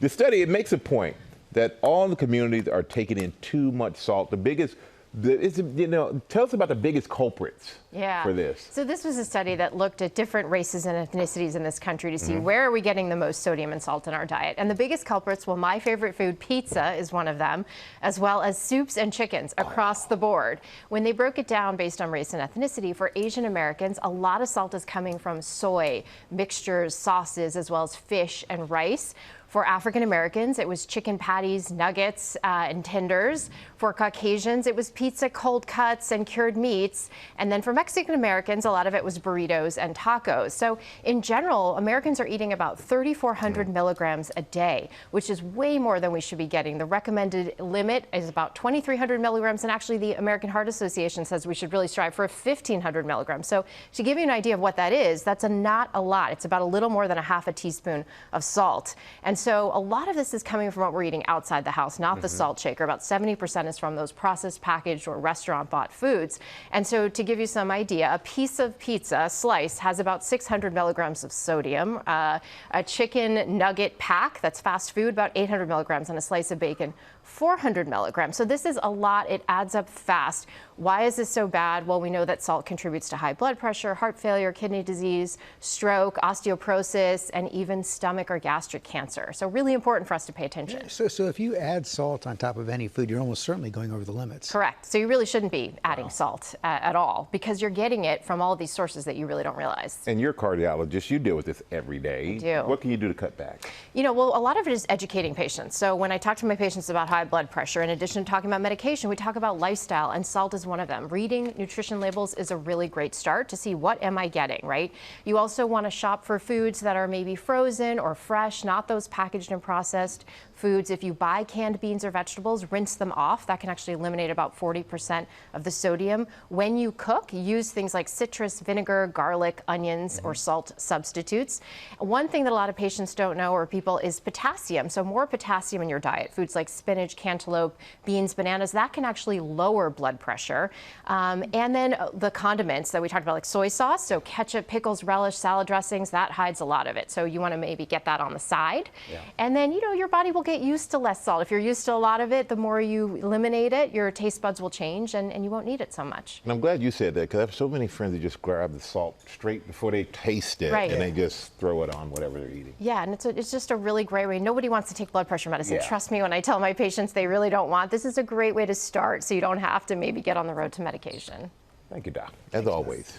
The study, it makes a point that all the communities are taking in too much salt. Tell us about the biggest culprits for this. So this was a study that looked at different races and ethnicities in this country to see where are we getting the most sodium and salt in our diet. And the biggest culprits, well, my favorite food, pizza, is one of them, as well as soups and chickens across the board. When they broke it down based on race and ethnicity, for Asian Americans, a lot of salt is coming from soy, mixtures, sauces, as well as fish and rice. For African Americans, it was chicken patties, nuggets, and tenders. For Caucasians, it was pizza, cold cuts, and cured meats. And then for Mexican Americans, a lot of it was burritos and tacos. So in general, Americans are eating about 3,400 milligrams a day, which is way more than we should be getting. The recommended limit is about 2,300 milligrams, and actually the American Heart Association says we should really strive for 1,500 milligrams. So to give you an idea of what that is, that's not a lot. It's about a little more than a half a teaspoon of salt. And so a lot of this is coming from what we're eating outside the house, not the salt shaker. About 70% is from those processed, packaged, or restaurant-bought foods. And so to give you some idea, a piece of pizza, a slice, has about 600 milligrams of sodium. A chicken nugget pack, that's fast food, about 800 milligrams, and a slice of bacon, 400 milligrams. So this is a lot. It adds up fast. Why is this so bad? Well, we know that salt contributes to high blood pressure, heart failure, kidney disease, stroke, osteoporosis, and even stomach or gastric cancer. So really important for us to pay attention. So if you add salt on top of any food, you're almost certainly going over the limits. Correct. So you really shouldn't be adding salt at all, because you're getting it from all of these sources that you really don't realize. And you're a cardiologist. You deal with this every day. I do. What can you do to cut back? Well, a lot of it is educating patients. So when I talk to my patients about high blood pressure, in addition to talking about medication, we talk about lifestyle, and salt is one of them. Reading nutrition labels is a really great start to see what am I getting, right? You also want to shop for foods that are maybe frozen or fresh, not those packaged and processed foods. If you buy canned beans or vegetables, rinse them off. That can actually eliminate about 40% of the sodium. When you cook, use things like citrus, vinegar, garlic, onions, or salt substitutes. One thing that a lot of patients don't know, or people, is potassium. So more potassium in your diet. Foods like spinach, cantaloupe, beans, bananas, that can actually lower blood pressure. And then the condiments that we talked about, like soy sauce, so ketchup, pickles, relish, salad dressings, that hides a lot of it. So you want to maybe get that on the side. And then, your body will get used to less salt. If you're used to a lot of it, the more you eliminate it, your taste buds will change, and you won't need it so much. And I'm glad you said that, because I have so many friends that just grab the salt straight before they taste it, and they just throw it on whatever they're eating. Yeah, and it's just a really great way. Nobody wants to take blood pressure medicine. Trust me when I tell my patients they really don't want. This is a great way to start, so you don't have to maybe get on the road to medication. Thank you, Doc, as always.